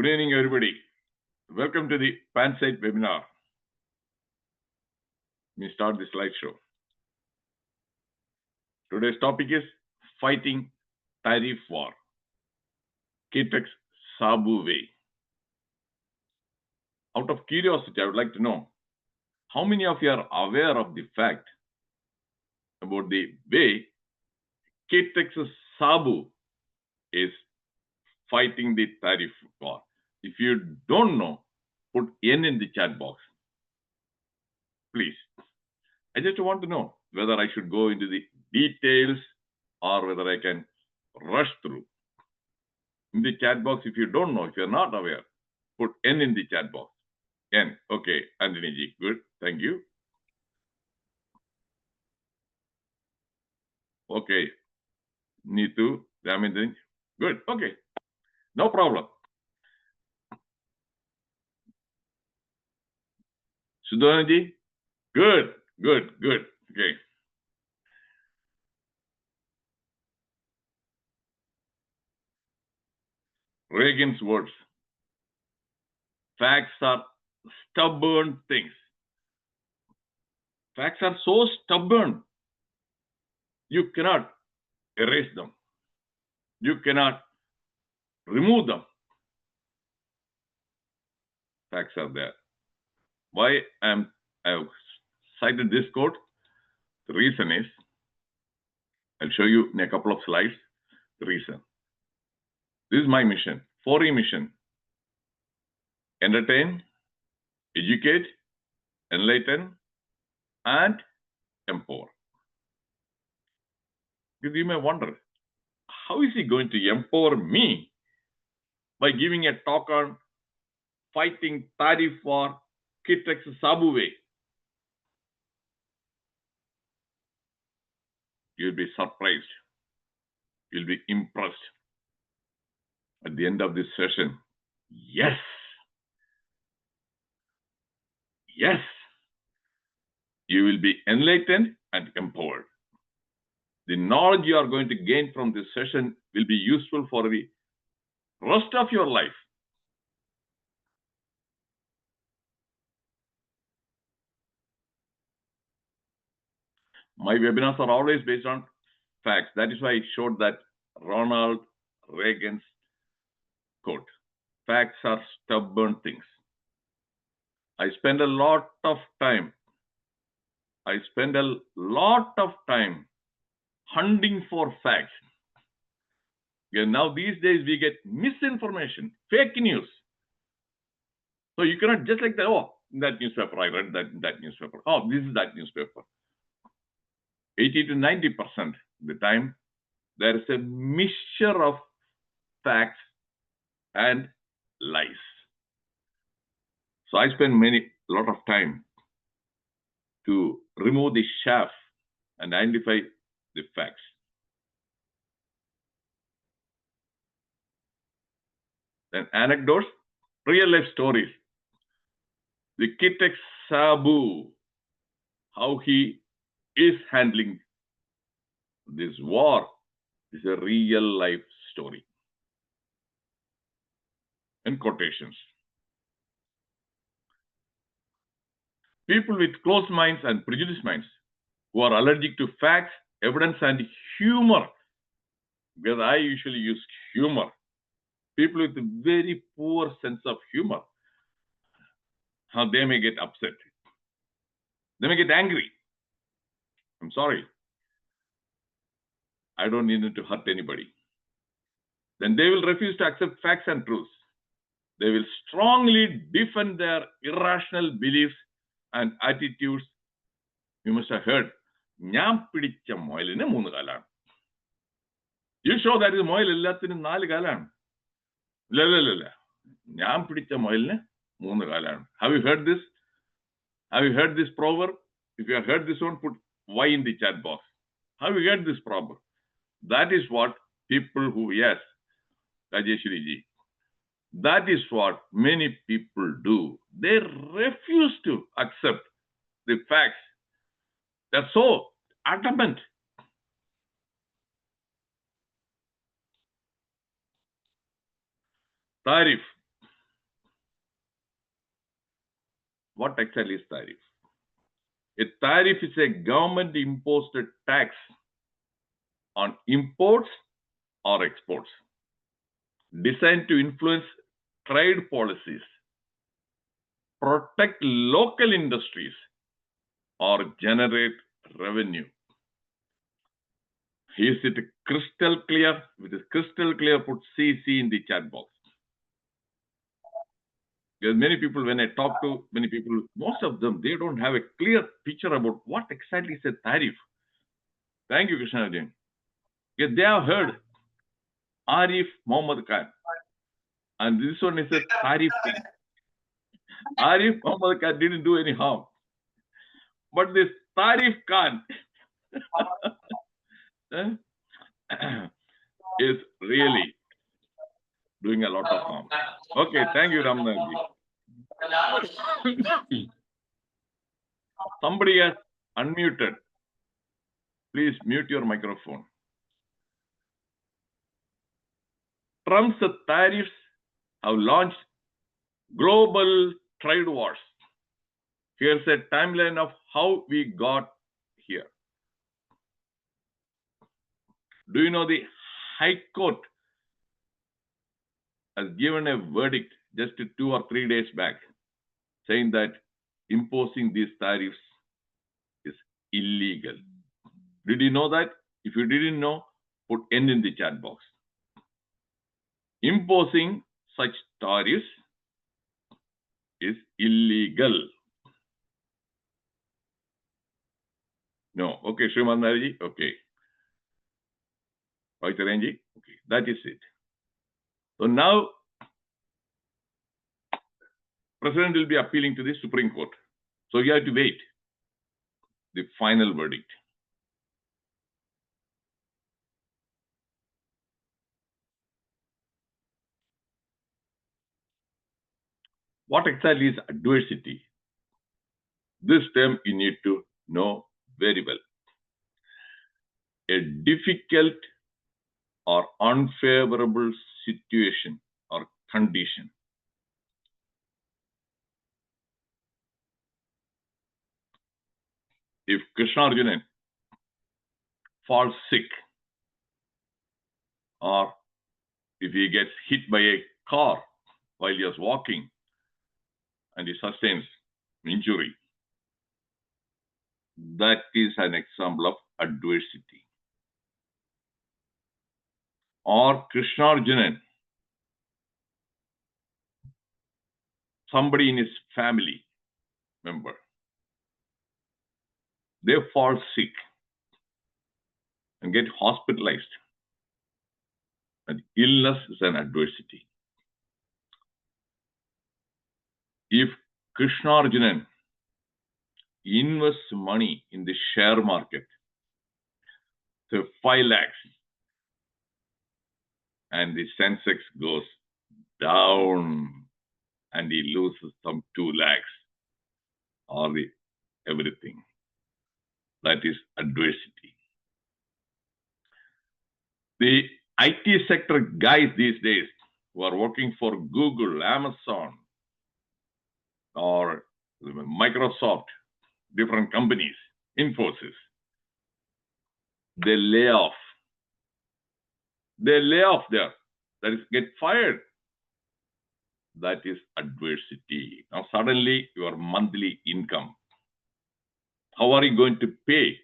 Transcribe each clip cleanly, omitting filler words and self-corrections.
Good evening, everybody. Welcome to the PANSIGHT webinar. Let me start the slideshow. Today's topic is fighting tariff war. KITEX SABU way. Out of curiosity, I would like to know how many of you are aware of the fact about the way KITEX SABU is fighting the tariff war. If you don't know, put N in the chat box. Please. I just want to know whether I should go into the details or whether I can rush through. In the chat box, if you don't know, if you're not aware, put N in the chat box. N. Okay, Anthony G. Good. Thank you. Okay. Neetu, Ramendran. Good. Okay. No problem. Sudhanaji. Good. Good. Good. Okay. Reagan's words. Facts are stubborn things. Facts are so stubborn, you cannot erase them. You cannot remove them. Facts are there. Why I've cited this quote? The reason is, I'll show you in a couple of slides the reason. This is my mission, 4E mission. Entertain, educate, enlighten, and empower. Because you may wonder, how is he going to empower me by giving a talk on fighting tariff war, KITEX SABU way? You'll be surprised. You'll be impressed. At the end of this session, yes, you will be enlightened and empowered. The knowledge you are going to gain from this session will be useful for the rest of your life. My webinars are always based on facts. That is why I showed that Ronald Reagan's quote. Facts are stubborn things. I spend a lot of time hunting for facts. Yeah, now these days we get misinformation, fake news. So you cannot just like that, oh, that newspaper, I read that newspaper. Oh, this is that newspaper. 80 to 90% of the time, there is a mixture of facts and lies. So I spend a lot of time to remove the chaff and identify the facts. Then anecdotes, real life stories. The KITEX SABU, how he is handling this war, is a real life story. And quotations. People with closed minds and prejudiced minds who are allergic to facts, evidence, and humor, because I usually use humor. People with a very poor sense of humor, how they may get upset. They may get angry. I'm sorry. I don't need to hurt anybody. Then they will refuse to accept facts and truths. They will strongly defend their irrational beliefs and attitudes. You must have heard, "Nyam pidicha moiline moonu kalan." You show that is moil ellathinu 4 kalan. La. Nyam pidicha moiline moonu kalan. Have you heard this? Have you heard this proverb? If you have heard this one, put Y in the chat box. Have you heard this proverb? That is what people who, yes, Rajeshwari ji, that is what many people do. They refuse to accept the facts. They're so adamant. Tariff. What exactly is tariff? A tariff is a government-imposed tax on imports or exports, designed to influence trade policies, protect local industries, or generate revenue. Is it crystal clear? If it is crystal clear, put CC in the chat box. Because many people, when I talk to many people, most of them, they don't have a clear picture about what exactly is a tariff. Thank you, Krishna Arjun. Because they have heard Arif Muhammad Khan. And this one is a tariff thing. Arif Muhammad Khan didn't do any harm. But this Tariff Khan is really doing a lot of harm. Okay, thank you, Ramnaji. Somebody has unmuted. Please mute your microphone. Trump's tariffs have launched global trade wars. Here's a timeline of how we got here. Do you know the High Court has given a verdict just 2 or 3 days back saying that imposing these tariffs is illegal. Did you know that? If you didn't know, put N in the chat box. Imposing such tariffs is illegal. No. Okay, Sriman Narji. Okay. Vaitharanji. Okay, that is it. So now, President will be appealing to the Supreme Court. So you have to wait the final verdict. What exactly is adversity? This term you need to know very well. A difficult or unfavorable situation or condition. If Krishna Arjunan falls sick, or if he gets hit by a car while he is walking and he sustains injury, that is an example of adversity. Or Krishna Arjunan, somebody in his family member, they fall sick and get hospitalized. And illness is an adversity. If Krishna Arjunan invests money in the share market, so 5 lakhs, and the Sensex goes down and he loses some 2 lakhs or everything, that is adversity. The IT sector guys these days who are working for Google, Amazon, or Microsoft, different companies, Infosys, they lay off. They lay off there. That is, get fired. That is adversity. Now suddenly your monthly income. How are you going to pay?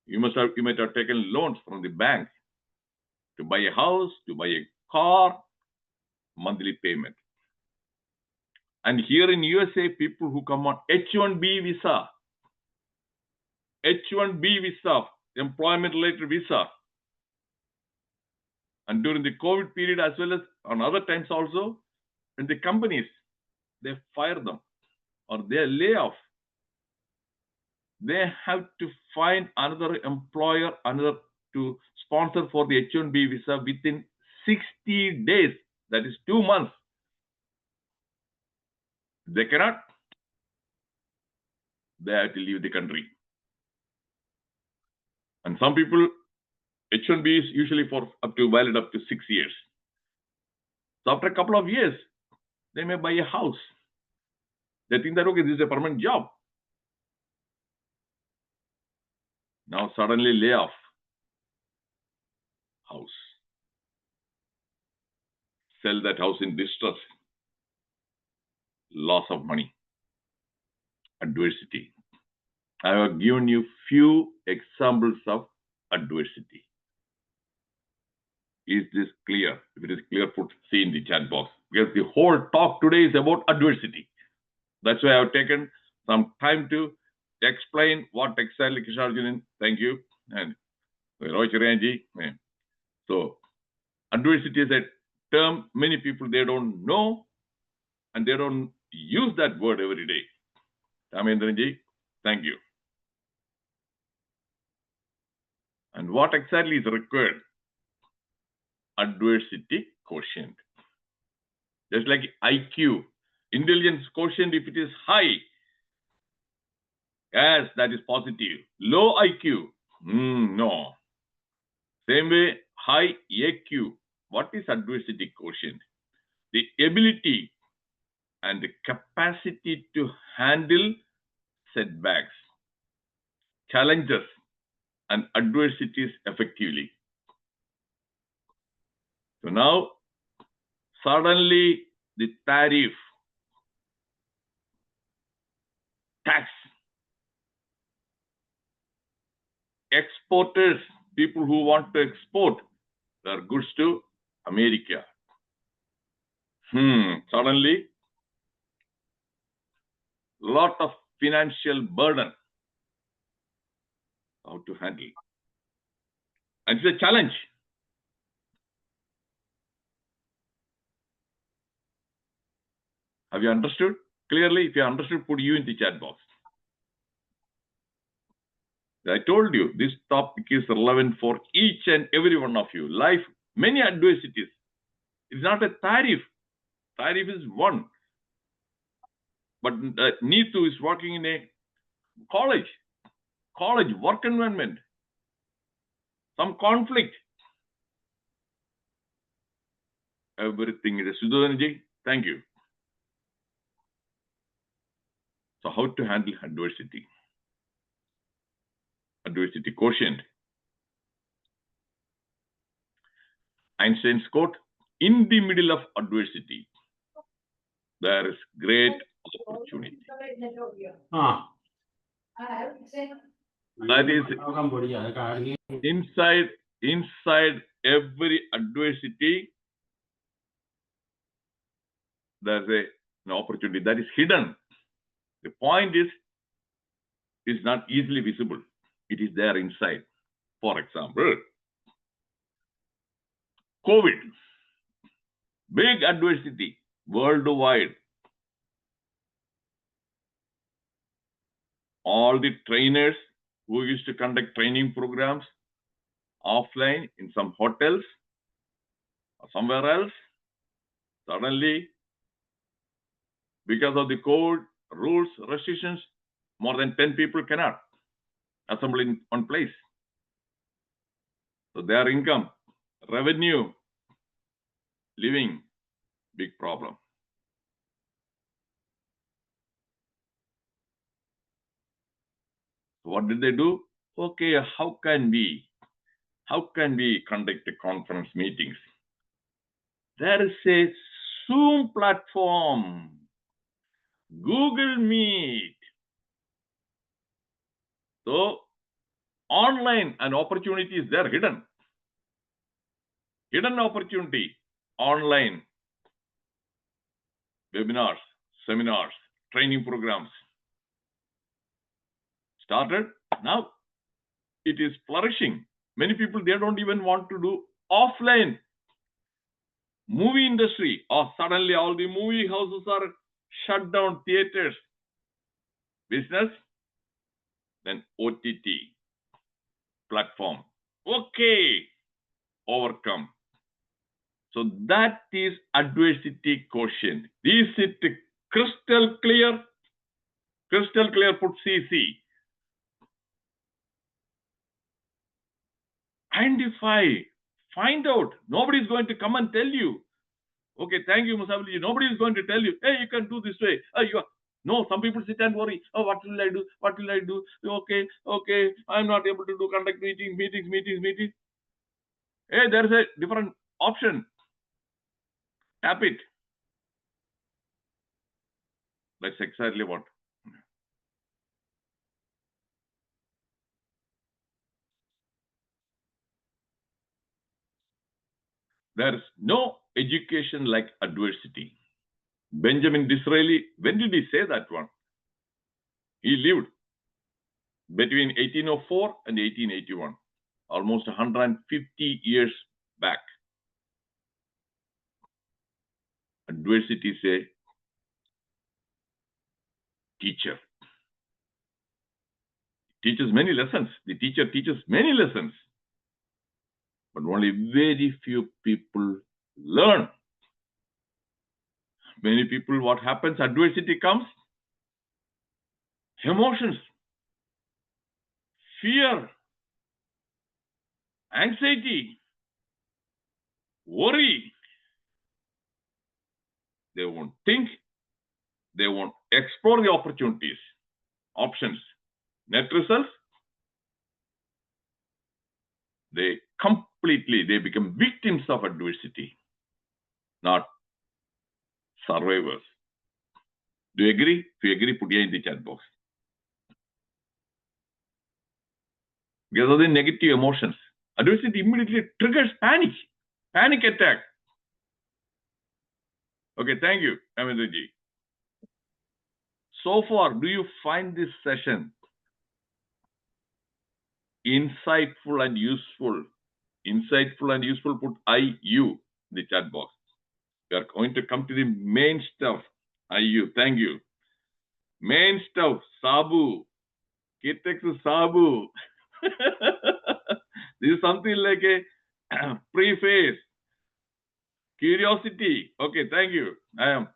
You might have taken loans from the bank to buy a house, to buy a car, monthly payment. And here in USA, people who come on H-1B visa, employment-related visa, and during the COVID period as well as on other times also, when the companies, they fire them or they lay off, they have to find another employer, another to sponsor for the H-1B visa within 60 days. That is 2 months. They cannot. They have to leave the country. And some people, H-1B is usually for valid up to 6 years. So after a couple of years, they may buy a house. They think that, okay, this is a permanent job. Now suddenly layoff. House. Sell that house in distress. Loss of money. Adversity. I have given you few examples of adversity. Is this clear? If it is clear, put C in the chat box. Because the whole talk today is about adversity. That's why I have taken some time to explain what textile Kisharjunan. Thank you. And Roy Chiranji. So adversity is a term many people they don't know and they don't use that word every day. Ramendranji, thank you. And what exactly is required? Adversity quotient. Just like IQ, intelligence quotient, if it is high, yes, that is positive. Low IQ, no. Same way, high AQ. What is adversity quotient? The ability and the capacity to handle setbacks, challenges, and adversities effectively. So now, suddenly the tariff, tax, exporters, people who want to export their goods to America. Suddenly, lot of financial burden. How to handle? And it's a challenge. Have you understood clearly? If you understood, put you in the chat box. I told you this topic is relevant for each and every one of you. Life, many adversities. It's not a tariff. Tariff is one. But Neetu is working in a college, work environment, some conflict. Everything is Sudharanji. Thank you. So how to handle adversity? Adversity quotient. Einstein's quote, in the middle of adversity, there is great opportunity. That is inside every adversity, there's an opportunity that is hidden. The point is, it's not easily visible. It is there inside. For example, COVID, big adversity worldwide. All the trainers who used to conduct training programs offline in some hotels or somewhere else, suddenly, because of the code, rules, restrictions, more than 10 people cannot assemble in one place. So their income, revenue, living, big problem. So what did they do? Okay, how can we conduct the conference meetings? There is a Zoom platform, Google Meet. So online, an opportunity is there, hidden opportunity, online webinars, seminars, training programs started. Now it is flourishing. Many people, they don't even want to do offline. Movie industry, suddenly all the movie houses are shut down, theaters, business, then OTT platform. Okay, overcome. So that is adversity quotient. Is it crystal clear? Crystal clear, put CC. Identify, find out. Nobody is going to come and tell you. Okay, thank you, Musabli. Nobody is going to tell you, hey, you can do this way. No, some people sit and worry. Oh, what will I do? What will I do? Okay, I'm not able to do conduct meetings. Hey, there is a different option. Tap it. That's exactly what. There is no education like adversity. Benjamin Disraeli, when did he say that one? He lived between 1804 and 1881, almost 150 years back. Adversity is a teacher. Teaches many lessons. The teacher teaches many lessons, but only very few people learn. Many people, what happens? Adversity comes, emotions, fear, anxiety, worry. They won't think, they won't explore the opportunities, options. Net results, they become victims of adversity, not survivors. Do you agree? If you agree, put here in the chat box. Because of the negative emotions, adversity immediately triggers panic attack. Okay, thank you, Amitaji. So far, do you find this session insightful and useful? Insightful and useful, put IU in the chat box. We are going to come to the main stuff. IU, thank you. Main stuff, SABU. KITEX SABU. This is something like a preface. Curiosity. Okay, thank you. I am.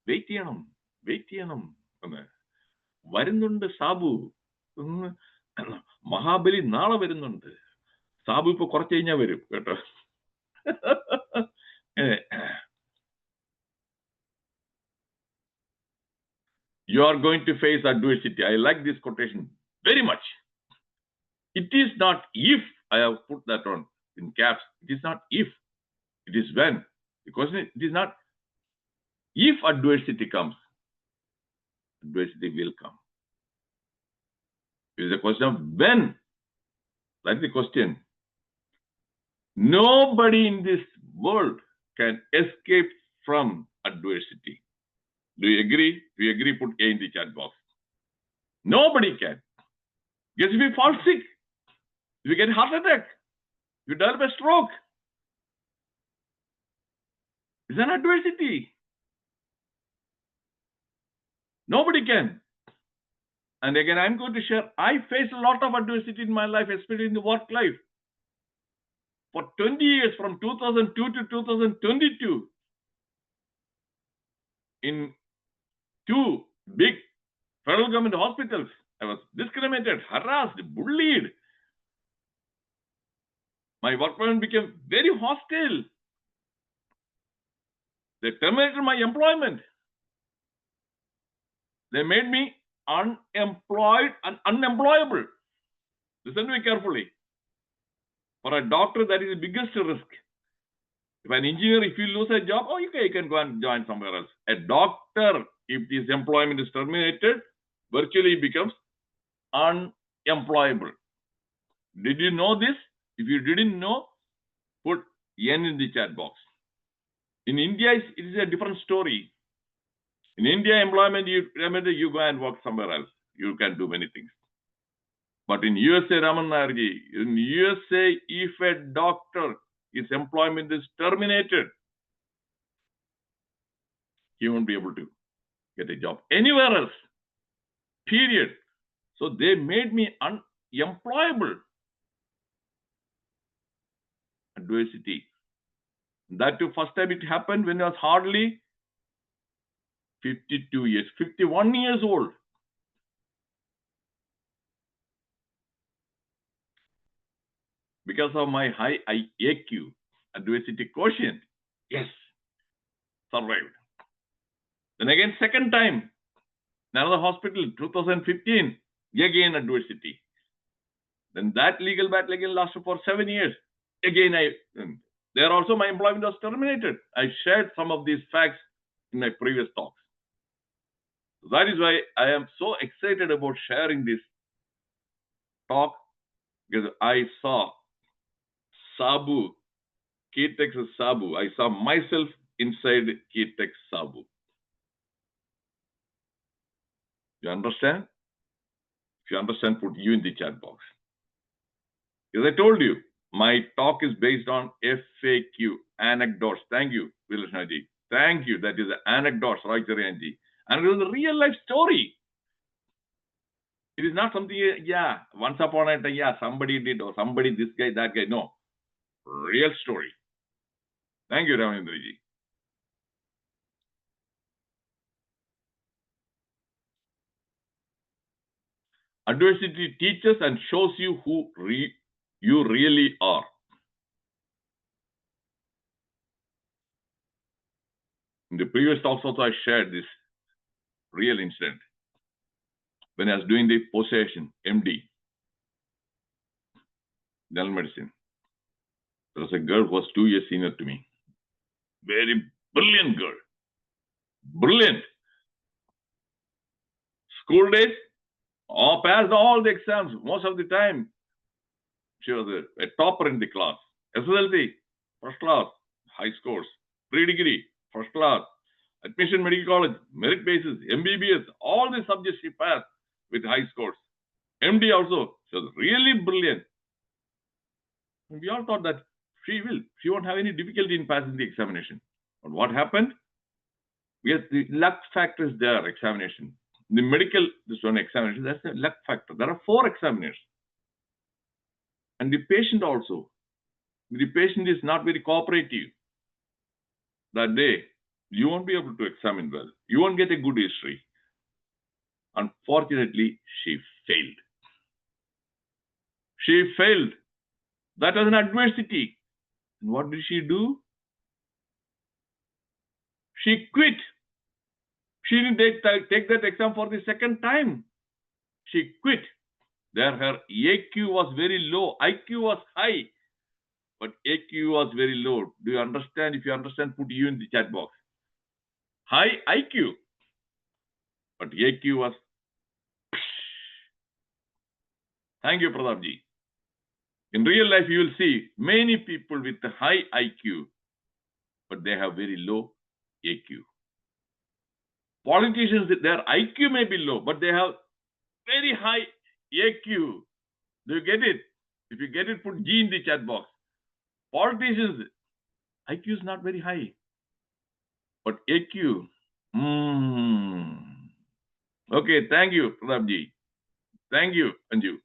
Wait ചെയ്യണം. വരുന്നുണ്ട് സാബു. മഹാബലി നാളെ വരുന്നുണ്ട്. സാബു ഇപ്പൊ കുറച്ച് കഴിഞ്ഞാൽ വരും കേട്ടോ. You are going to face adversity. I like this quotation very much. It is not if, I have put that on in caps. It is not if, it is when. The question is, it is not if adversity comes. Adversity will come. It is a question of when. That's the question. Nobody in this world can escape from adversity. Do you agree? If you agree, put A in the chat box. Nobody can. Because if you fall sick, if you get heart attack, if you develop a stroke, it's an adversity. Nobody can. And again, I'm going to share, I faced a lot of adversity in my life, especially in the work life. For 20 years, from 2002 to 2022, in 2 big federal government hospitals, I was discriminated, harassed, bullied. My work environment became very hostile. They terminated my employment. They made me unemployed and unemployable. Listen to me carefully. For a doctor, that is the biggest risk. If an engineer, if you lose a job, oh, okay, you can go and join somewhere else. A doctor, if his employment is terminated, virtually becomes unemployable. Did you know this? If you didn't know, put N in the chat box. In India, it is a different story. In India, employment, you go and work somewhere else. You can do many things. But in USA, Raman Nayarji, in USA, if a doctor, his employment is terminated, he won't be able to get a job anywhere else. Period. So they made me unemployable. Adversity. That too, first time it happened when I was hardly 52 years, 51 years old. Because of my high IAQ, adversity quotient, yes, survived. Then again, second time, another hospital, 2015, again adversity. Then that legal battle again lasted for 7 years. Again, there also my employment was terminated. I shared some of these facts in my previous talks. That is why I am so excited about sharing this talk, because I saw SABU, KITEX SABU. I saw myself inside KITEX SABU. You understand? If you understand, put you in the chat box. As I told you, my talk is based on FAQ, anecdotes. Thank you, Vilashnaji. Thank you. That is anecdotes, Rajcharyanji. And it was a real life story. It is not something, yeah, once upon a time, yeah, somebody did, or somebody, this guy, that guy. No. Real story. Thank you, Ravindraji. Adversity teaches and shows you who you really are. In the previous talks also, I shared this real incident. When I was doing the post-session, MD, general medicine, there was a girl who was 2 years senior to me. Very brilliant girl. Brilliant. School days, passed all the exams. Most of the time, she was a topper in the class. SSLC, first class, high scores. Pre-degree, first class. Admission medical college, merit basis, MBBS, all the subjects she passed with high scores. MD also, she was really brilliant. And we all thought that she won't have any difficulty in passing the examination. But what happened? Yes, the luck factor is there, examination. The medical, this one examination, that's a luck factor. There are 4 examiners. And the patient also. The patient is not very cooperative. That day, you won't be able to examine well. You won't get a good history. Unfortunately, she failed. She failed. That was an adversity. And what did she do? She quit. She didn't take that exam for the second time. She quit. There her AQ was very low. IQ was high. But AQ was very low. Do you understand? If you understand, put you in the chat box. High IQ. But AQ was... Thank you, Pratapji. In real life, you will see many people with a high IQ, but they have very low AQ. Politicians, their IQ may be low, but they have very high AQ. Do you get it? If you get it, put G in the chat box. Politicians, IQ is not very high, but AQ. Okay, thank you, Pratapji. Thank you, Anju.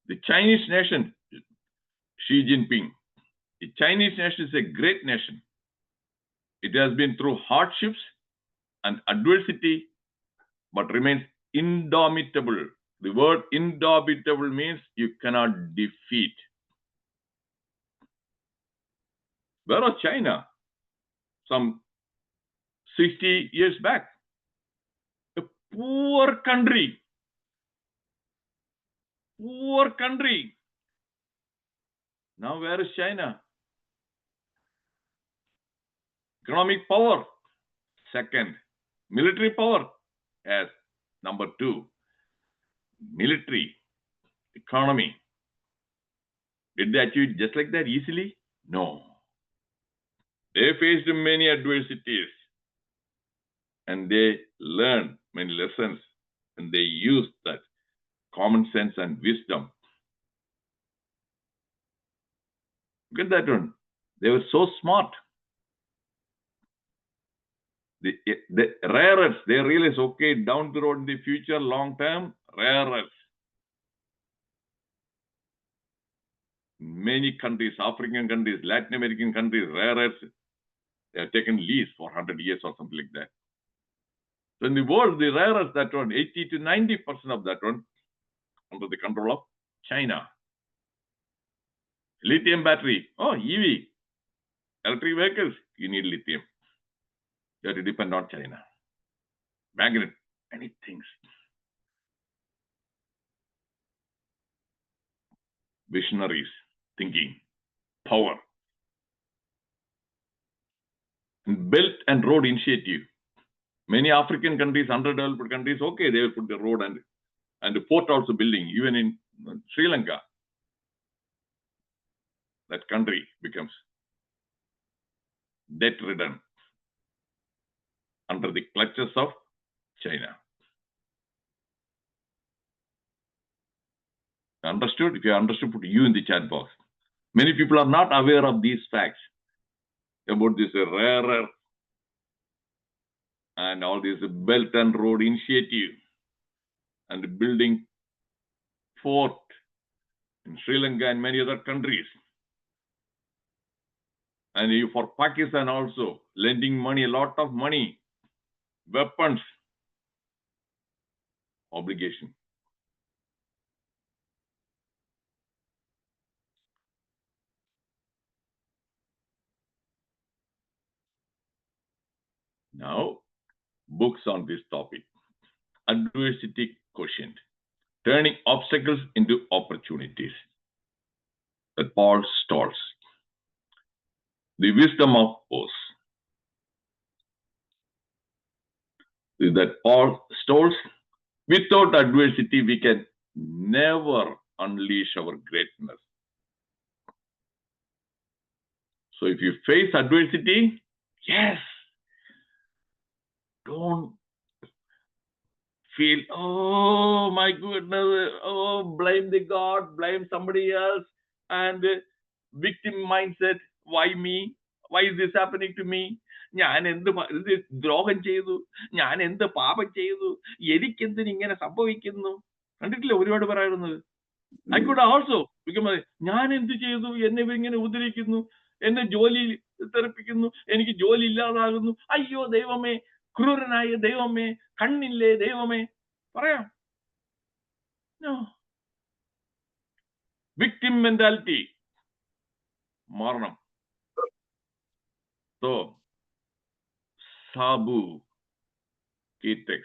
The Chinese nation, Xi Jinping, the Chinese nation is a great nation. It has been through hardships and adversity, but remains indomitable. The word indomitable means you cannot defeat. Where was China? Some 60 years back. A poor country. Poor country. Now where is China? Economic power, second. Military power, as number 2. Military, economy. Did they achieve it just like that easily? No. They faced many adversities and they learned many lessons and they used that common sense and wisdom. Look at that one. They were so smart. The rare earths, they realized, okay, down the road in the future, long term, rare earths. Many countries, African countries, Latin American countries, rare earths, they have taken lease for 100 years or something like that. So in the world, the rare earths, that one, 80 to 90% of that one, under the control of China. Lithium battery. Oh, EV. Electric vehicles. You need lithium. You have to depend on China. Magnet. Many things. Visionaries. Thinking. Power. Belt and Road Initiative. Many African countries, underdeveloped countries, okay, they will put the road and the port also building. Even in Sri Lanka, that country becomes debt-ridden under the clutches of China. Understood? If you understood, put you in the chat box. Many people are not aware of these facts about this rare earth and all this Belt and Road Initiative and building fort in Sri Lanka and many other countries. And for Pakistan also, lending money, a lot of money, weapons, obligation. Now, books on this topic. Adversity Quotient. Turning obstacles into opportunities. That Paul Stolz. The Wisdom of Oz. That Paul Stolz. Without adversity, we can never unleash our greatness. So if you face adversity, yes, don't feel, oh my goodness, oh, blame the God, blame somebody else, and victim mindset, why me? Why is this happening to me? ഞാൻ എന്ത് ദ്രോഹം ചെയ്തു, ഞാൻ എന്ത് പാപം ചെയ്തു, എനിക്കെന്തിന് ഇങ്ങനെ സംഭവിക്കുന്നു? കണ്ടിട്ടില്ല ഒരുപാട് പറയുന്നത്. I could also become ഞാൻ എന്ത് ചെയ്തു, എന്നെ ഇങ്ങനെ ഉദ്ധരിക്കുന്നു, എന്നെ ജോലി തെറിപ്പിക്കുന്നു, എനിക്ക് ജോലി ഇല്ലാതാകുന്നു, അയ്യോ ദൈവമേ, ക്രൂരനായ ദൈവമേ, കണ്ണില്ലേ ദൈവമേ, പറയാം. No. Victim mentality. മാറണം. So, SABU KITEX.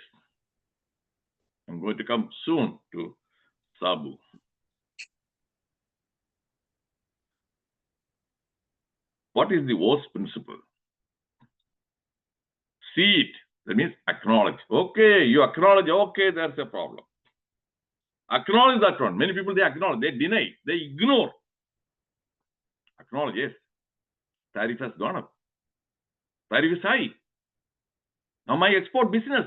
I'm going to come soon to SABU. What is the worst principle? See it. That means acknowledge. Okay, you acknowledge, okay, there's a problem. Acknowledge that one. Many people, they acknowledge, they deny, they ignore. Acknowledge, yes. Tariff has gone up. Tariff is high. Now my export business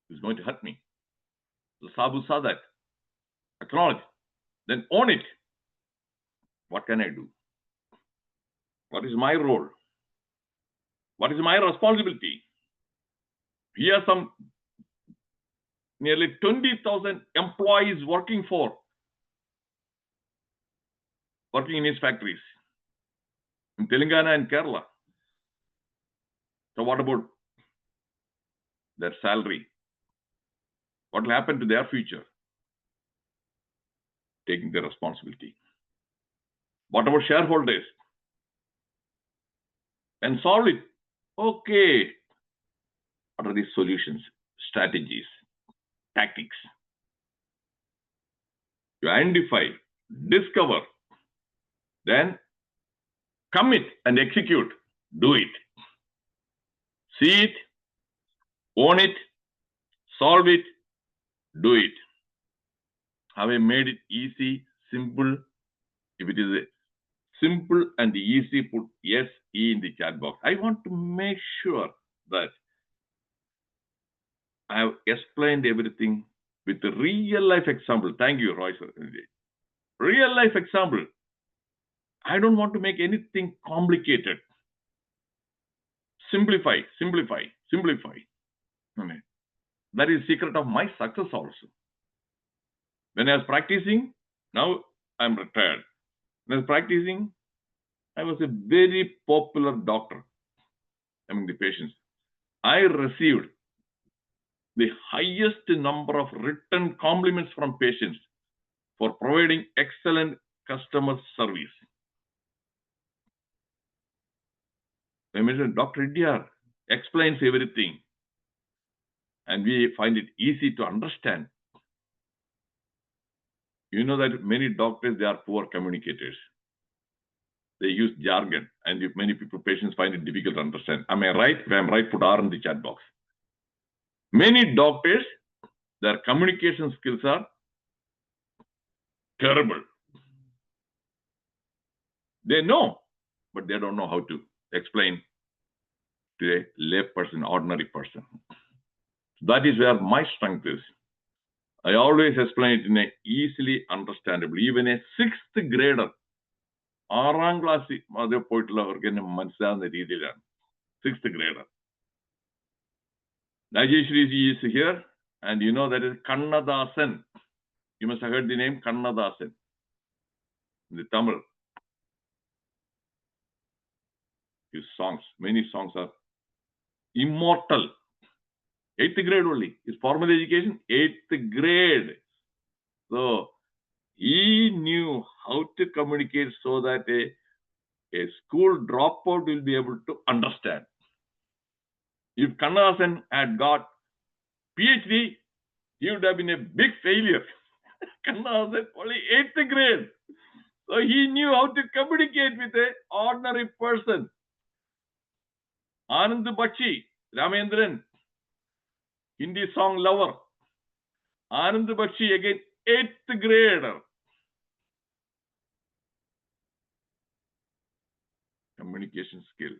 is going to hurt me. So SABU saw that. Acknowledge. Then own it. What can I do? What is my role? What is my responsibility? Here are some nearly 20,000 employees working in his factories in Telangana and Kerala. So what about their salary? What will happen to their future? Taking the responsibility. What about shareholders? And solve it. Okay. What are the solutions, strategies, tactics? You identify, discover, then commit and execute. Do it. See it, own it, solve it, do it. Have I made it easy, simple? If it is simple and easy, put yes, E in the chat box. I want to make sure that I have explained everything with a real life example. Thank you, Roy. Real life example. I don't want to make anything complicated. Simplify, simplify, simplify. That is the secret of my success also. When I was practicing, now I'm retired. When I was practicing, I was a very popular doctor among the patients. I received the highest number of written compliments from patients for providing excellent customer service. I mentioned Dr. Reddiar explains everything, and we find it easy to understand. You know that many doctors, they are poor communicators. They use jargon, and if many people, patients find it difficult to understand. Am I right? If I'm right, put R in the chat box. Many doctors, their communication skills are terrible. They know, but they don't know how to explain to a lay person, ordinary person. That is where my strength is. I always explain it in a easily understandable. Even a sixth grader, ആറാം ക്ലാസ്സിൽ അത് പോയിട്ടുള്ളവർക്ക് എന്നെ മനസ്സിലാവുന്ന രീതിയിലാണ്. Sixth grader. Najeshri is here, and you know that is Kannadasan. You must have heard the name Kannadasan. The Tamil. His songs, many songs are immortal. 8th grade only. His formal education, 8th grade. So he knew how to communicate so that a school dropout will be able to understand. If Kannadasan had got PhD, he would have been a big failure. Kannadasan only 8th grade. So he knew how to communicate with an ordinary person. Anand Bakshi, Ramendran, Hindi song lover. Anand Bakshi, again 8th grader. Communication skill.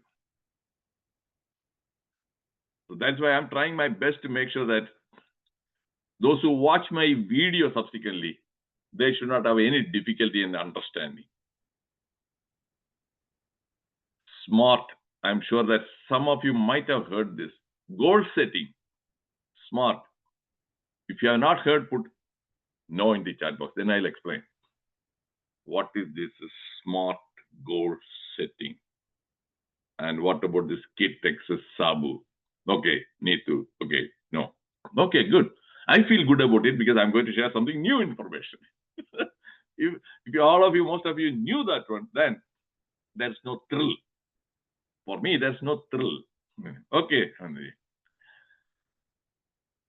So that's why I'm trying my best to make sure that those who watch my video subsequently, they should not have any difficulty in understanding. SMART. I'm sure that some of you might have heard this. Goal setting. SMART. If you have not heard, put no in the chat box. Then I'll explain. What is this SMART goal setting? And what about this KITEX SABU? Okay, need to. Okay, no. Okay, good. I feel good about it because I'm going to share something new information. if all of you, most of you knew that one, then there's no thrill. For me, there's no thrill. Okay, Henry.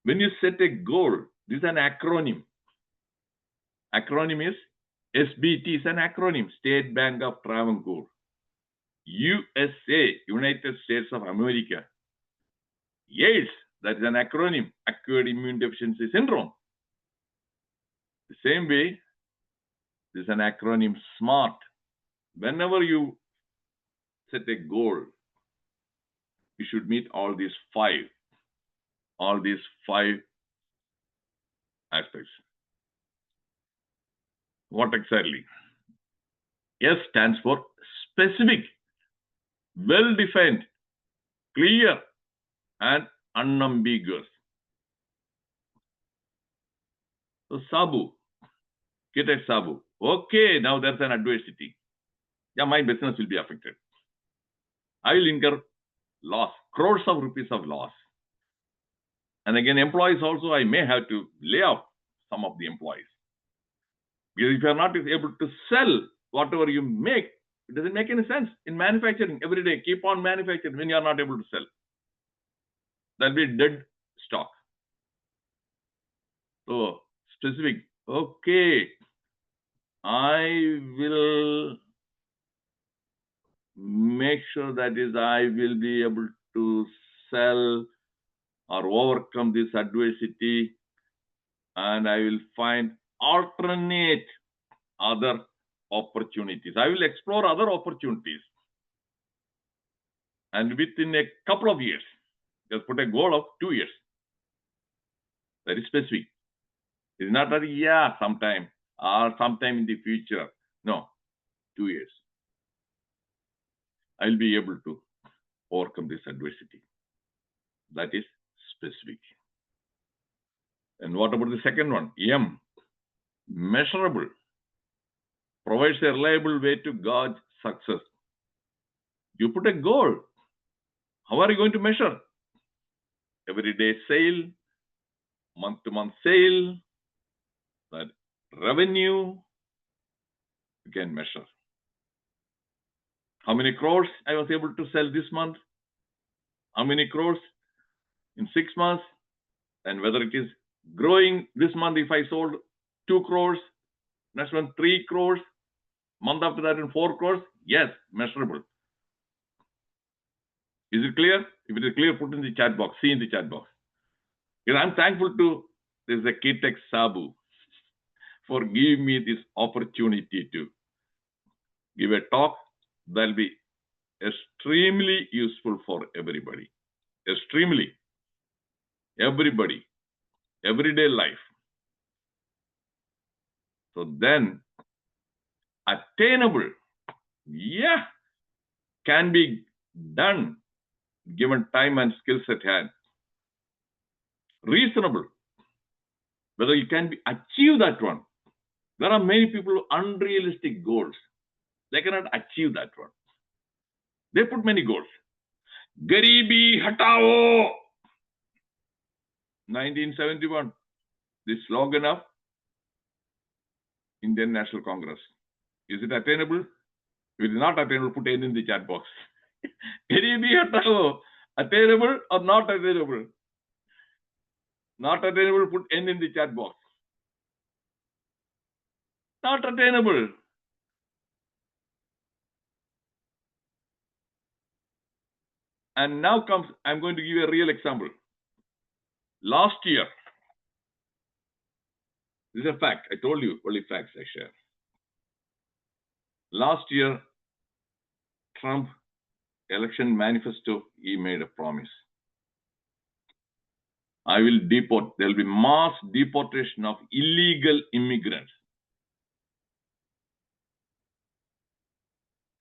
When you set a goal, this is an acronym. Acronym is SBT is an acronym, State Bank of Travancore. USA, United States of America. AIDS, that is an acronym, Acquired Immune Deficiency Syndrome. The same way, this is an acronym SMART. Whenever you set a goal, you should meet all these five aspects. What exactly? S stands for specific, well-defined, clear, and unambiguous. So SABU, KITEX SABU. Okay, now there's an adversity. Yeah, my business will be affected. I will incur loss, crores of rupees of loss. And again, employees also, I may have to lay off some of the employees. Because if you are not able to sell whatever you make, it doesn't make any sense. In manufacturing, every day, keep on manufacturing when you are not able to sell. That'll be dead stock. So, specific. Okay, I will make sure that is I will be able to sell or overcome this adversity, and I will find alternate other opportunities. I will explore other opportunities. And within a couple of years, just put a goal of 2 years. Very specific. It's not that, yeah, sometime or sometime in the future. No, 2 years. I'll be able to overcome this adversity. That is specific. And what about the second one? M, measurable. Provides a reliable way to gauge success. You put a goal. How are you going to measure? Everyday sale, month-to-month sale, that revenue, You can measure. How many crores I was able to sell this month? How many crores in 6 months? And whether it is growing this month, if I sold 2 crores, next month 3 crores, month after that in 4 crores, yes, measurable. Is it clear? If it is clear, put in the chat box, see in the chat box. Because I'm thankful to this KITEX SABU for giving me this opportunity to give a talk that will be extremely useful for everybody. Extremely. Everybody. Everyday life. So then, attainable, yeah, can be done given time and skills at hand. Reasonable, whether you can achieve that one. There are many people with unrealistic goals. They cannot achieve that one. They put many goals. Garibi Hatao, 1971, the slogan of Indian National Congress. Is it attainable? If it is not attainable, put N in the chat box. Garibi Hatao, attainable or not attainable? Not attainable, put N in the chat box. Not attainable. And now comes, I'm going to give you a real example. Last year, this is a fact. I told you, only facts I share. Last year, Trump election manifesto, he made a promise. I will deport, there will be mass deportation of illegal immigrants.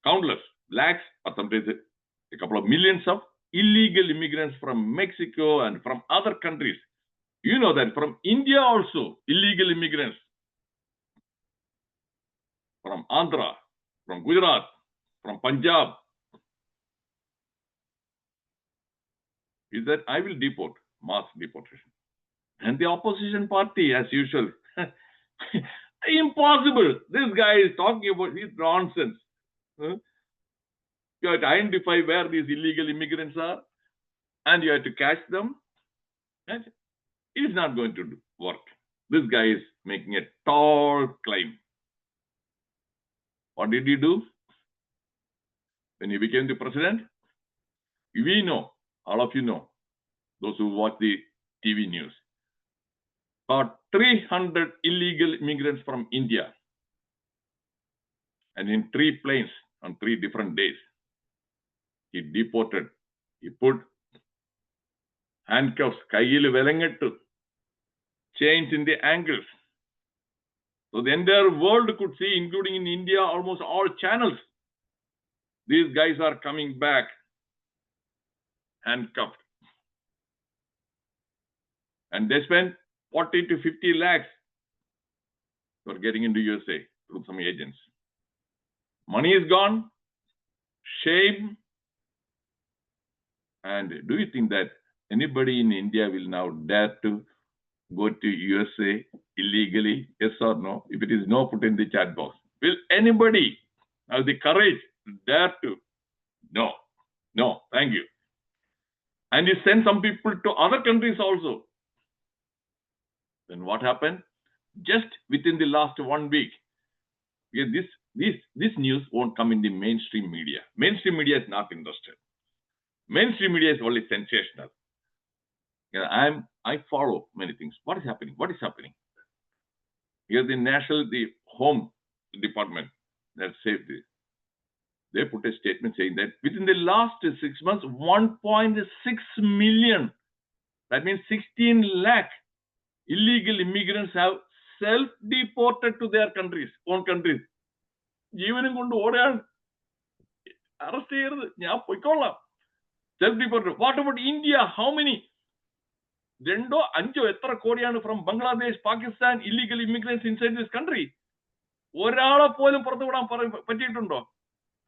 Countless, lakhs, or sometimes a couple of millions of illegal immigrants from Mexico and from other countries. You know that from India also, illegal immigrants. From Andhra, from Gujarat, from Punjab. Is that I will deport, mass deportation. And the opposition party, as usual, impossible. This guy is talking about his nonsense. You have to identify where these illegal immigrants are, and you have to catch them. And it is not going to work. This guy is making a tall claim. What did he do? When he became the president, we know, all of you know, those who watch the TV news, about 300 illegal immigrants from India, and in 3 planes on 3 different days, he deported. He put handcuffs, kayil velangettu, chains in the ankles. So the entire world could see, including in India, almost all channels. These guys are coming back handcuffed. And they spent 40 to 50 lakhs for getting into USA through some agents. Money is gone, shame. And do you think that anybody in India will now dare to go to USA illegally? Yes or no? If it is no, put in the chat box. Will anybody have the courage to dare to? No. No, thank you. And you send some people to other countries also. Then what happened? Just within the last 1 week, because this news won't come in the mainstream media. Mainstream media is not interested. Mainstream media is only sensational. I follow many things. What is happening? What is happening? Here the Home Department that saved this. They put a statement saying that within the last 6 months, 1.6 million, that means 16 lakh illegal immigrants have self-deported to their countries, own countries. ജീവനും കൊണ്ട് ഓടാൻ arrest ചെയ്യരുത്, ഞാൻ പൊയ്ക്കൊള്ളാം. Self-deported. What about India? How many? 2 5 എത്ര കോടിയാണ് from Bangladesh, Pakistan, illegal immigrants inside this country? ഒരാളെ പോലും പുറത്തു വിടാൻ പറ്റിയിട്ടുണ്ടോ?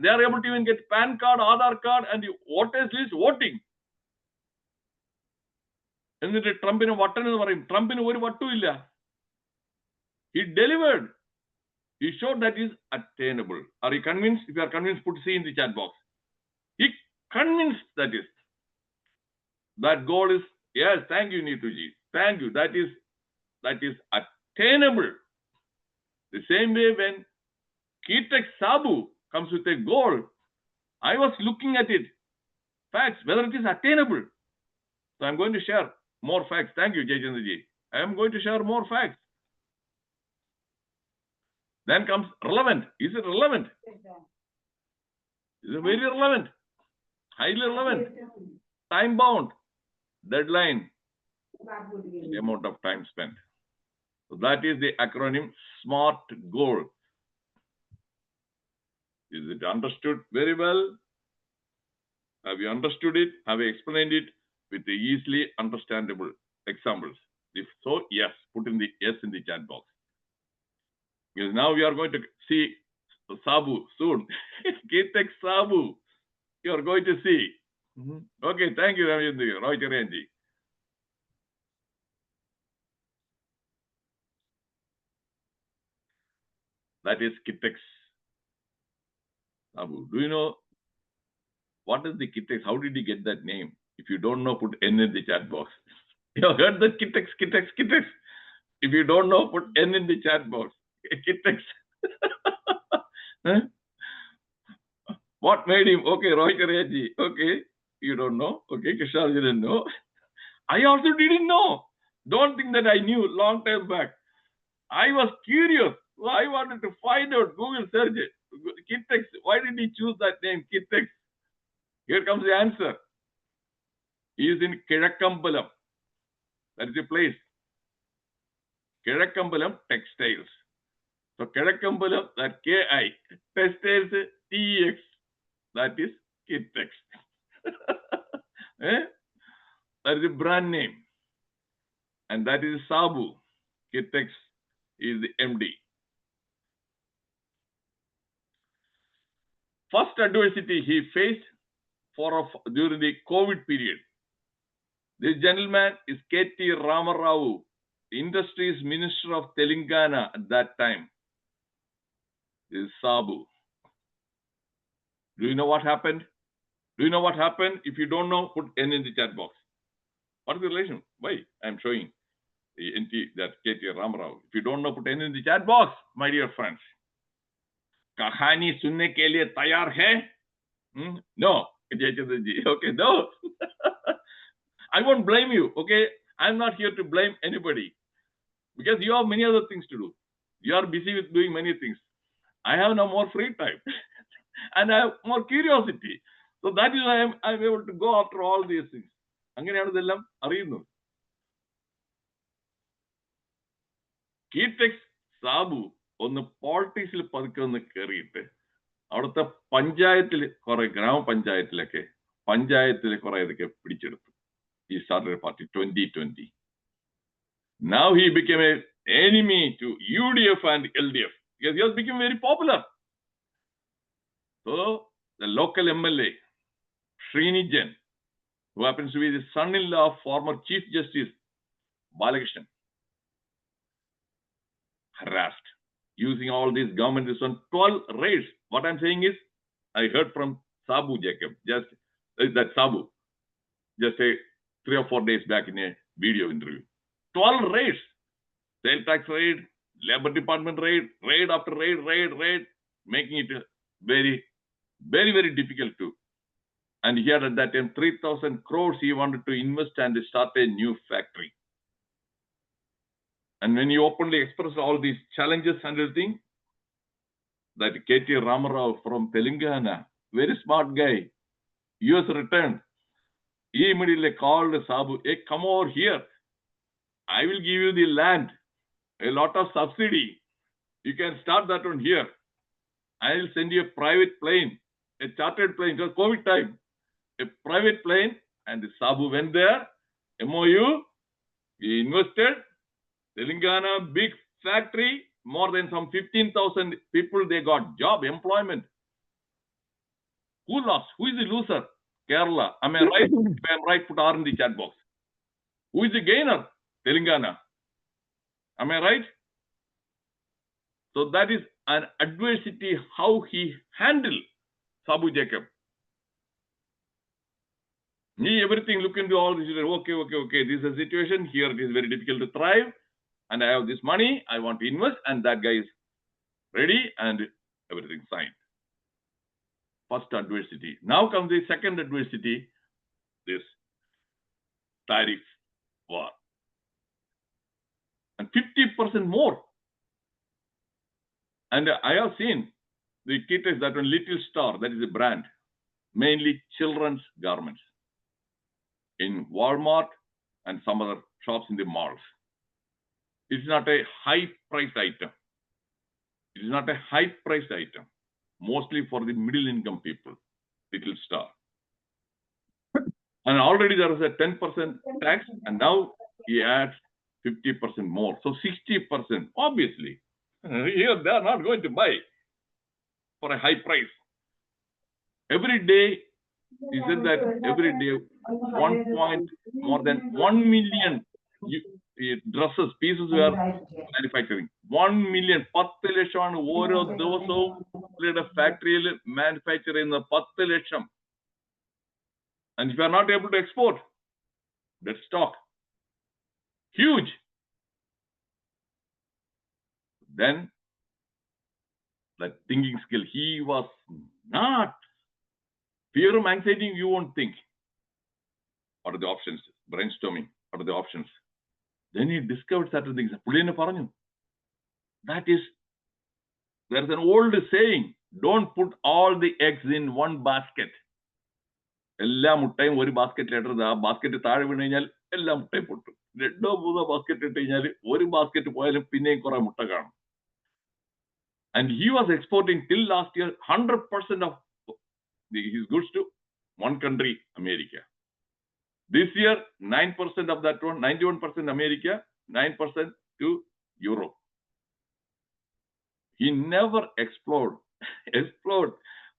They are able to even get PAN card, Aadhaar card, and the voters list voting. എന്നിട്ട് ട്രംപിന് വട്ടൻ എന്ന് പറയും. ട്രംപിന് ഒരു വട്ടും ഇല്ല. He delivered. He showed that is attainable. Are you convinced? If you are convinced, put C in the chat box. He convinced that is. That goal is, yes, thank you, Neetuji. Thank you. That is attainable. The same way when KITEX SABU comes with a goal, I was looking at it, facts, whether it is attainable. So I'm going to share more facts. Thank you, Jaychandraji. I am going to share more facts. Then comes relevant. Is it relevant? Is it very relevant? Highly relevant. Time bound. Deadline. The amount of time spent. So that is the acronym SMART goal. Is it understood very well? Have you understood it? Have you explained it with the easily understandable examples? If so, yes, put in the yes in the chat box. Because now we are going to see SABU soon. KITEX SABU. You are going to see. Okay, thank you, Roy Chiranji. That is KITEX SABU. Do you know what is the KITEX? How did you get that name? If you don't know, put N in the chat box. You have heard the KITEX. If you don't know, put N in the chat box. KITEX. Huh? What made him? Okay, Roy Chiranji. Okay, you don't know. Okay, Kishore didn't know. I also didn't know. Don't think that I knew long time back. I was curious. So I wanted to find out. Google search it. KITEX. Why did he choose that name? KITEX. Here comes the answer. He is in Kizhakkambalam. That is a place. Kizhakkambalam textiles. So Kizhakkambalam, that KI. Textiles, TEX. That is KITEX. That is a brand name. And that is SABU. KITEX is the MD. First adversity he faced during the COVID period. This gentleman is K.T. Ramarao, Industries Minister of Telangana at that time. This is SABU. Do you know what happened? Do you know what happened? If you don't know, put N in the chat box. What is the relation? Why? I'm showing the NT, that K.T. Ramarao. If you don't know, put N in the chat box, my dear friends. Kahani sunne ke liye tayar hai? No. Okay, no. I won't blame you, okay? I'm not here to blame anybody because you have many other things to do. You are busy with doing many things. I have no more free time and I have more curiosity. So that is why I'm able to go after all these things. KITEX SABU on the politics on the career. Out of the Panchayatil or a Gram Panchayatilake, Panchayatil or he started a party 2020. Now he became an enemy to UDF and LDF because he has become very popular. So the local MLA, Srinijan, who happens to be the son-in-law of former Chief Justice Balakrishnan, harassed using all these government on 12 raids. What I'm saying is, I heard from SABU JACOB, just that SABU, just 3 or 4 days back in a video interview. 12 raids, sale tax raid, labor department raid, raid after raid, making it very, very, very difficult to. And he had at that time 3,000 crores he wanted to invest and start a new factory. And when he openly expressed all these challenges and everything, that K.T. Ramarao from Telangana, very smart guy, US returned. He immediately called SABU, hey, come over here. I will give you the land, a lot of subsidy. You can start that one here. I will send you a private plane, a chartered plane. It was COVID time. A private plane, and the SABU went there. MOU, he invested. Telangana, big factory, more than some 15,000 people, they got job, employment. Who lost? Who is the loser? Kerala. Am I right? If I am right, put R in the chat box. Who is the gainer? Telangana. Am I right? So that is and adversity, how he handled SABU JACOB. Everything look into all this. Okay. This is a situation here. It is very difficult to thrive, and I have this money. I want to invest, and that guy is ready, and everything signed. First adversity. Now comes the second adversity. This tariff war, and 50% more. And I have seen the KITEX, that one Little Star, that is a brand, mainly children's garments, in Walmart and some other shops in the malls. It's not a high-priced item. It is not a high-priced item, mostly for the middle-income people, Little Star. And already there is a 10% tax, and now he adds 50% more. So 60%, obviously. Here they are not going to buy for a high price. Every day, he said that every day, more than 1 million dresses, pieces were manufacturing. 1 million, 10 ലക്ഷമാണ് ഓരോ ദിവസവും പുള്ളിയുടെ ഫാക്ടറിയിൽ manufacture ചെയ്യുന്ന 10 ലക്ഷം. And if you are not able to export, dead stock. Huge. Then, that thinking skill, he was not. Fear and anxiety, you won't think. What are the options? Brainstorming. What are the options? Then he discovered certain things. That is, there's an old saying, don't put all the eggs in one basket. എല്ലാ മുട്ടയും ഒരു ബാസ്ക്കറ്റിലിട്ടത് ആ basket താഴെ വീണ് കഴിഞ്ഞാൽ എല്ലാ മുട്ടയും പൊട്ടും. 2-3 ബാസ്ക്കറ്റ് ഇട്ട് കഴിഞ്ഞാൽ ഒരു ബാസ്ക്കറ്റ് പോയാലും പിന്നെയും കുറെ മുട്ട കാണും. And he was exporting till last year 100% of his goods to one country, America. This year, 9% of that one, 91% America, 9% to Europe. He never explored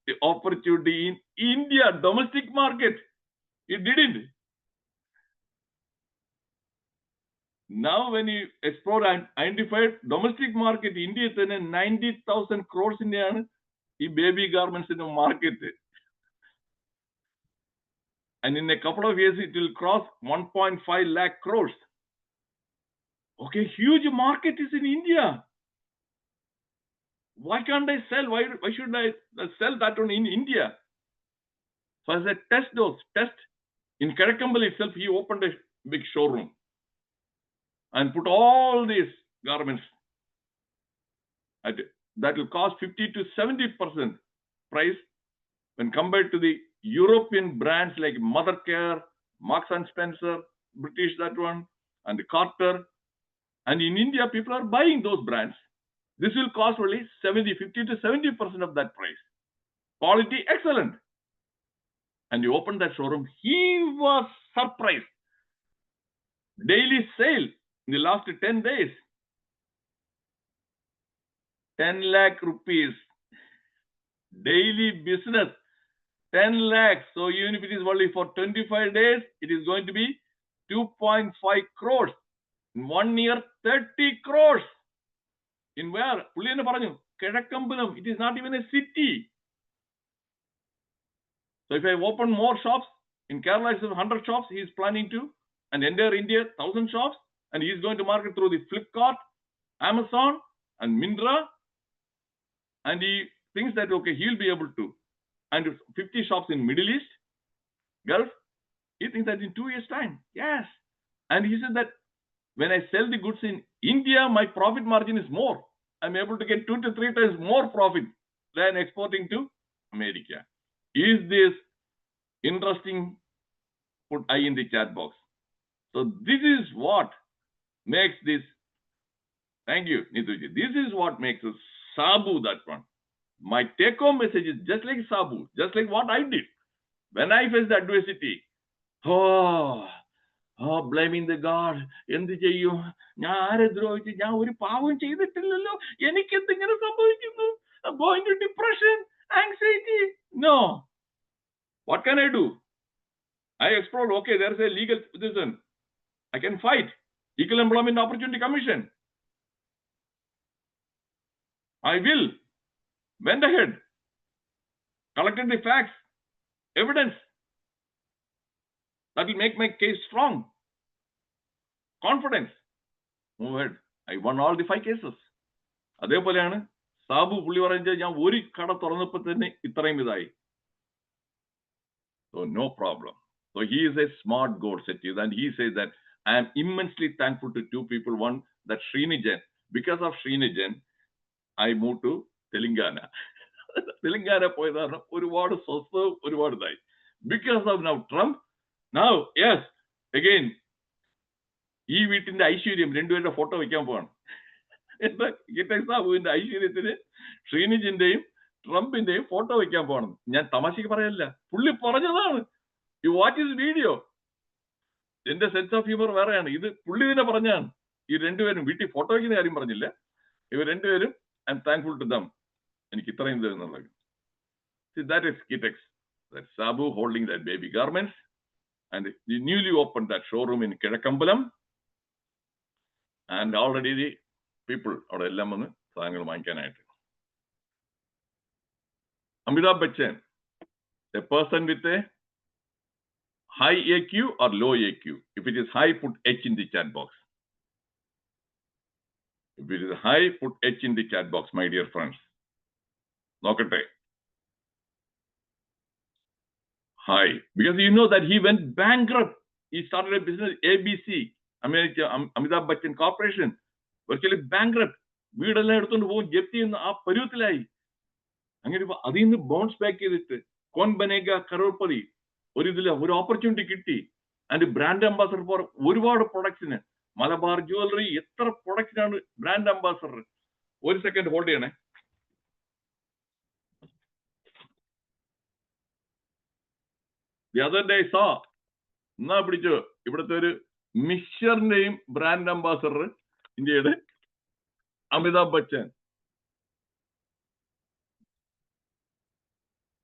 the opportunity in India, domestic market. He didn't. Now, when he explored and identified domestic market, India is 90,000 crores in the baby garments in the market. And in a couple of years, it will cross 1.5 lakh crores. Okay, huge market is in India. Why can't I sell? Why should I sell that one in India? So as a test, in Karakkambal itself, he opened a big showroom and put all these garments that will cost 50 to 70% price when compared to the European brands like Mothercare, Marks and Spencer, British that one, and the Carter. And in India, people are buying those brands. This will cost only 50 to 70% of that price. Quality excellent. And he opened that showroom. He was surprised. Daily sale in the last 10 days. 10 lakh rupees. Daily business. 10 lakhs. So even if it is only for 25 days, it is going to be 2.5 crores. In 1 year, 30 crores. In where? Karakkambal. It is not even a city. So if I open more shops, in Kerala it's 100 shops, he is planning to, and entire India, 1,000 shops, and he is going to market through the Flipkart, Amazon, and Mindra, and he thinks that, okay, he will be able to. And 50 shops in Middle East, Gulf, he thinks that in 2 years' time, yes. And he said that when I sell the goods in India, my profit margin is more. I'm able to get 2 to 3 times more profit than exporting to America. Is this interesting? Put I in the chat box. So this is what makes this. Thank you, Nituji. This is what makes us SABU, that one. My take-home message is just like SABU, just like what I did. When I faced the adversity, blaming the God, എന്ത് ചെയ്യും? ഞാൻ ആരെ ദ്രോഹിച്ചു? ഞാൻ ഒരു പാവം ചെയ്തിട്ടില്ലല്ലോ. എനിക്ക് എന്തെങ്കിലും സംഭവിക്കുന്നു? I'm going to depression, anxiety. No. What can I do? I explored, okay, there's a legal position. I can fight. Equal Employment Opportunity Commission. I will. Went ahead, collected the facts, evidence that will make my case strong. Confidence. Move ahead. I won all the 5 cases. അതേപോലെയാണ് സാബു പുള്ളി പറഞ്ഞത് ഞാൻ ഒരു കട തുറന്നപ്പോൾ തന്നെ ഇത്രയും ഇതായി. So no problem. So he is a smart goal setter, and he says that I am immensely thankful to 2 people. One, that Srinijan. Because of Srinijan, I moved to Telangana. Telangana പോയതാണ് ഒരുപാട് സ്വസ്ഥവും ഒരുപാട് ഇതായി. Because of now Trump, now yes, again ഈ വീട്ടിന്റെ ഐശ്വര്യം രണ്ടുപേരുടെ photo വെക്കാൻ പോവാണ്. എന്താ കിറ്റെക്സ് സാബുവിന്റെ ഐശ്വര്യത്തിന് ശ്രീനിജിന്റെയും ട്രംപിന്റെയും ഫോട്ടോ വെക്കാൻ പോകണം. ഞാൻ തമാശക്ക് പറയല്ല, പുള്ളി പറഞ്ഞതാണ്. You watch his video. എന്റെ സെൻസ് ഓഫ് ഹ്യൂമർ വേറെയാണ്. ഇത് പുള്ളി തന്നെ പറഞ്ഞാണ്. ഈ രണ്ടുപേരും വീട്ടിൽ ഫോട്ടോ വയ്ക്കുന്ന കാര്യം പറഞ്ഞില്ല. ഇവർ രണ്ടുപേരും I'm thankful to them. എനിക്ക് ഇത്രയും തരുന്നുള്ളത്. That is KITEX. That Sabu holding that baby garments, and the newly opened that showroom in Kizhakkambalam, and already the people അവിടെ എല്ലാം വന്ന് സാധനങ്ങൾ വാങ്ങിക്കാനായിട്ട്. Amitabh Bachchan, a person with a high AQ or low AQ. If it is high, put H in the chat box. If it is high, put H in the chat box, my dear friends. നോക്കട്ടെ. High, because you know that he went bankrupt. He started a business, ABC, Amitabh Bachchan Corporation, virtually bankrupt. വീടെല്ലാം എടുത്തുകൊണ്ട് പോകും, ജപ്തി ചെയ്യുന്ന ആ പരുവത്തിലായി. അങ്ങനെ അതിൽ നിന്ന് bounce back ചെയ്തിട്ട് കോൺ ബനേഗ കരോർപതി ഒരു ഓപ്പർച്യൂണിറ്റി കിട്ടി. ആൻഡ് ബ്രാൻഡ് അംബാസഡർ ഫോർ ഒരുപാട് പ്രൊഡക്ട്സിന്. മലബാർ ജ്വല്ലറി എത്ര പ്രൊഡക്ട്സിനാണ് ബ്രാൻഡ് അംബാസഡർ. ഒരു സെക്കൻഡ് ഹോൾഡ് ചെയ്യണേ. The other day saw, എന്നാ പിടിച്ചു, ഇവിടുത്തെ ഒരു മിക്സറിന്റെയും ബ്രാൻഡ് അംബാസഡർ ഇന്ത്യയുടെ Amitabh Bachchan.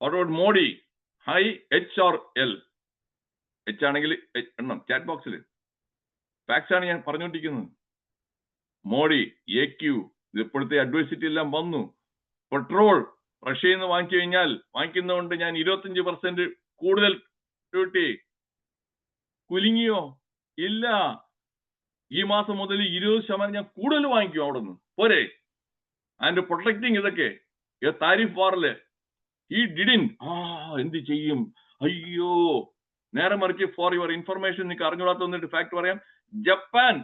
What about Modi? High H or L? H ആണെങ്കിൽ എണ്ണം ചാറ്റ് ബോക്സിൽ. ഫാക്ട്സ് ആണ് ഞാൻ പറഞ്ഞുകൊണ്ടിരിക്കുന്നത്. മോഡി AQ, ഇപ്പോഴത്തെ അഡ്വേഴ്സിറ്റി എല്ലാം വന്നു. പെട്രോൾ റഷ്യയിൽ നിന്ന് വാങ്ങിച്ചു കഴിഞ്ഞാൽ വാങ്ങിക്കുന്നതുകൊണ്ട് ഞാൻ 25% കൂടുതൽ ഡ്യൂട്ടി. കുലുങ്ങിയോ? ഇല്ല. ഈ മാസം മുതൽ 20% ഞാൻ കൂടുതൽ വാങ്ങിക്കും അവിടെ നിന്ന്. പോരെ? ആൻഡ് പ്രൊട്ടക്ടിങ് ഇതൊക്കെ താരിഫ് വാറില് ഈ ഡിഡിൻ എന്ത് ചെയ്യും? അയ്യോ. നേരെ മറിച്ച് ഫോർ യുവർ ഇൻഫർമേഷൻ, നിങ്ങൾക്ക് അറിഞ്ഞുകൂടാത്ത വന്നിട്ട് ഫാക്ട് പറയാം. ജപ്പാൻ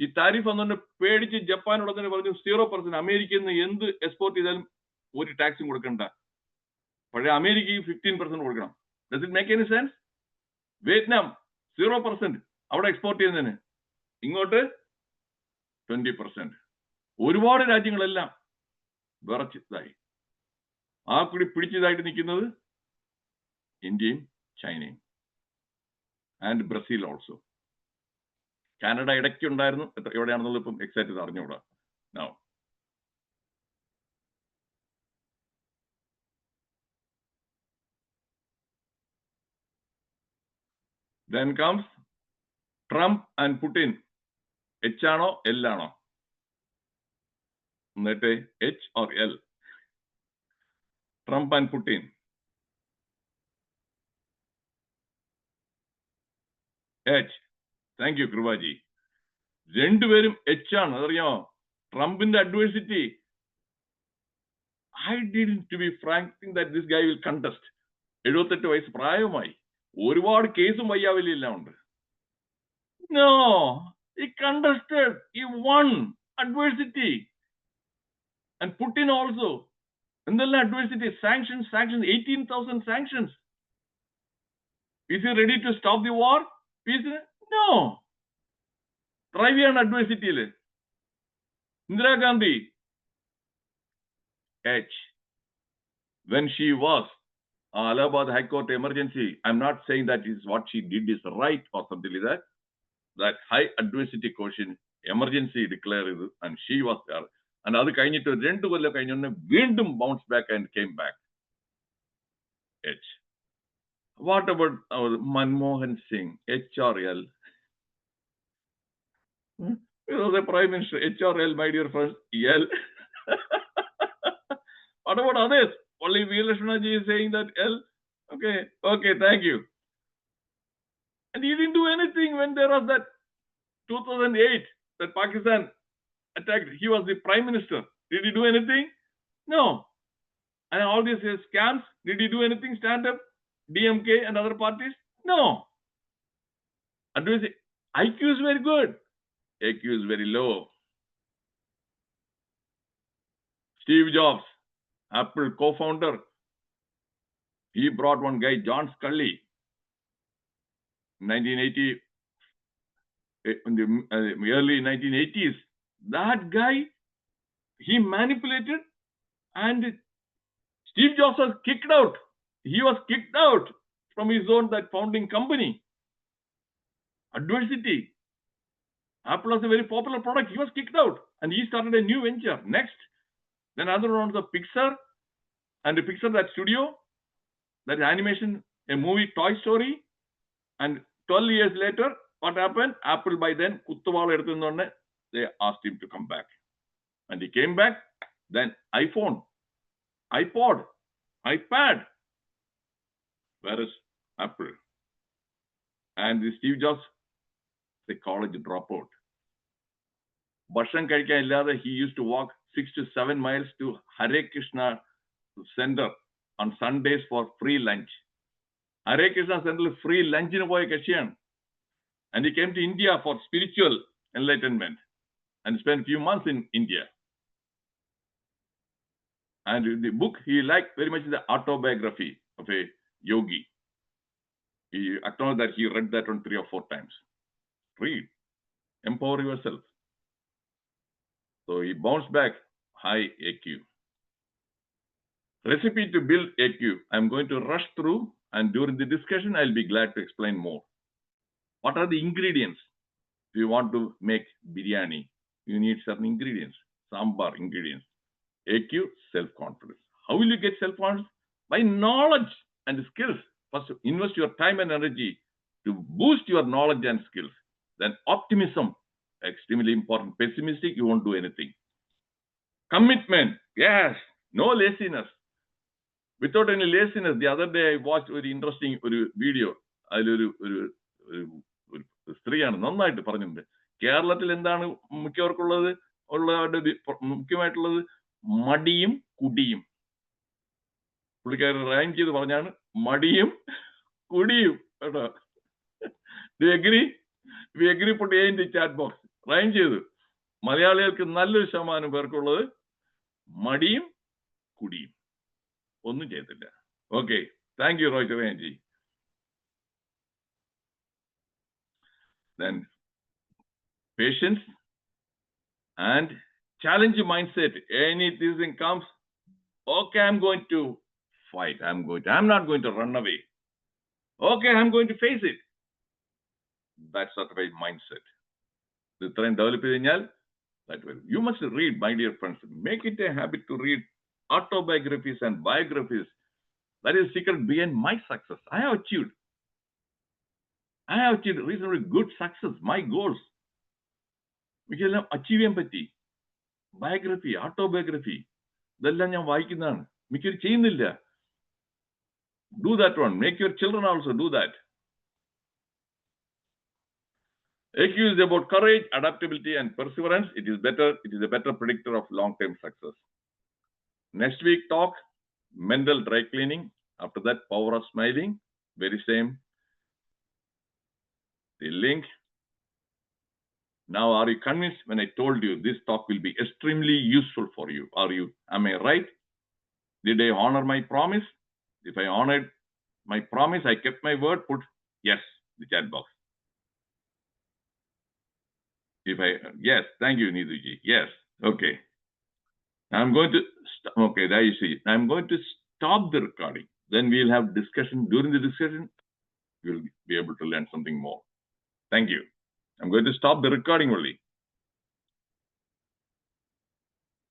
ഈ താരിഫ് വന്നുകൊണ്ട് പേടിച്ച് ജപ്പാനോട് തന്നെ പറഞ്ഞു 0%. അമേരിക്കയിൽ നിന്ന് എന്ത് എക്സ്പോർട്ട് ചെയ്താലും ഒരു ടാക്സും കൊടുക്കണ്ട. പക്ഷേ അമേരിക്കയ്ക്ക് 15% കൊടുക്കണം. Does it make any sense? Vietnam 0% അവിടെ എക്സ്പോർട്ട് ചെയ്യുന്നതിന്, ഇങ്ങോട്ട് 20%. ഒരുപാട് രാജ്യങ്ങളെല്ലാം വിറച്ചതായി. ആ കൂടി പിടിച്ചതായിട്ട് നിൽക്കുന്നത് ഇന്ത്യയും ചൈനയും ആൻഡ് ബ്രസീൽ ഓൾസോ. കാനഡ ഇടയ്ക്ക് ഉണ്ടായിരുന്നു, എവിടെയാണെന്നുള്ളത് ഇപ്പം എക്സാക്ട് അറിഞ്ഞുകൂടാ. Now then comes Trump and Putin. H ആണോ L ആണോ? എന്നിട്ട് H or L? Trump and Putin. H. Thank you, Kruvaji. രണ്ടുപേരും H ആണ്. അതറിയാമോ? ട്രംപിന്റെ adversity. I didn't, to be frank, think that this guy will contest. 78 വയസ്സ് പ്രായമായി. ഒരുപാട് കേസും വയ്യാവലിയെല്ലാം ഉണ്ട്. No, he contested. He won adversity. And Putin also. എന്തെല്ലാം adversity? Sanctions, 18,000 sanctions. Is he ready to stop the war? Peace? No. Trivial adversity. Indira Gandhi. H. When she was Allahabad High Court emergency, I'm not saying that is what she did is right or something like that. That high adversity quotient emergency declared, and she was there. And അത് കഴിഞ്ഞിട്ട് 2 കൊല്ലം കഴിഞ്ഞ വീണ്ടും bounce back and came back. H. What about Manmohan Singh? H or L? The Prime Minister. H or L, my dear friends? L. What about others? Only V. Lakshmanaji is saying that L. Okay, thank you. And he didn't do anything when there was that 2008 that Pakistan attacked. He was the prime minister. Did he do anything? No. And all these scams, did he do anything? Stand up, DMK and other parties? No. Adversary, IQ is very good. AQ is very low. Steve Jobs, Apple co-founder, he brought one guy, John Scully, 1980, in the early 1980s. That guy, he manipulated, and Steve Jobs was kicked out. He was kicked out from his own that founding company. Adversity. Apple was a very popular product. He was kicked out, and he started a new venture. Next, then another one was the Pixar, and the Pixar, that studio, that animation, a movie, Toy Story, and 12 years later, what happened? Apple by then, they asked him to come back. And he came back, then iPhone, iPod, iPad. Where is Apple? And the Steve Jobs, the college dropout. Bharshan Kaikya illada, he used to walk 6 to 7 miles to Hare Krishna Center on Sundays for free lunch. Hare Krishna Center free lunch in boy Kashiyan. And he came to India for spiritual enlightenment and spent a few months in India. And the book he liked very much is the autobiography of a yogi. He acknowledged that he read that one 3 or 4 times. Read. Empower yourself. So he bounced back high AQ. Recipe to build AQ. I'm going to rush through, and during the discussion, I'll be glad to explain more. What are the ingredients? If you want to make biryani, you need certain ingredients, sambar ingredients. AQ, self-confidence. How will you get self-confidence? By knowledge and skills. First, invest your time and energy to boost your knowledge and skills. Then optimism, extremely important. Pessimistic, you won't do anything. Commitment, yes, no laziness. Without any laziness, the other day I watched a very interesting video. സ്ത്രീയാണ് നന്നായിട്ട് പറഞ്ഞിട്ടുണ്ട്. കേരളത്തിൽ എന്താണ് മിക്കവർക്കുള്ളത് മുഖ്യമായിട്ടുള്ളത്? മടിയും കുടിയും. പുള്ളിക്കാരൻ rhyme ചെയ്ത് പറഞ്ഞാണ് മടിയും കുടിയും കേട്ടോ. We agree put A in the chat box. Rhyme ചെയ്തു. മലയാളികൾക്ക് നല്ലൊരു ശതമാനം പേർക്കുള്ളത് മടിയും കുടിയും. ഒന്നും ചെയ്തില്ല. Okay, thank you, Rohit Avayanji. Then patience and challenge mindset. Anything comes, okay, I'm going to fight. I'm not going to run away. Okay, I'm going to face it. That's sort of a mindset. The trend develop that way. You must read, my dear friends. Make it a habit to read autobiographies and biographies. That is the secret behind my success. I have achieved reasonably good success, my goals. Mikkellam achieve empathy, biography, autobiography. Idellam njan vaayikkunnanu. Mikkel cheyyunnilla. Do that one. Make your children also do that. AQ is about courage, adaptability, and perseverance. It is a better predictor of long-term success. Next week talk, mental dry cleaning. After that, power of smiling. Very same. The link. Now, are you convinced when I told you this talk will be extremely useful for you? Am I right? Did I honor my promise? If I honored my promise, I kept my word, put yes, the chat box. Yes, thank you, Nidhuji. Yes, okay. I'm going to, okay, there you see. I'm going to stop the recording. Then we'll have discussion. During the discussion, you'll be able to learn something more. Thank you. I'm going to stop the recording only.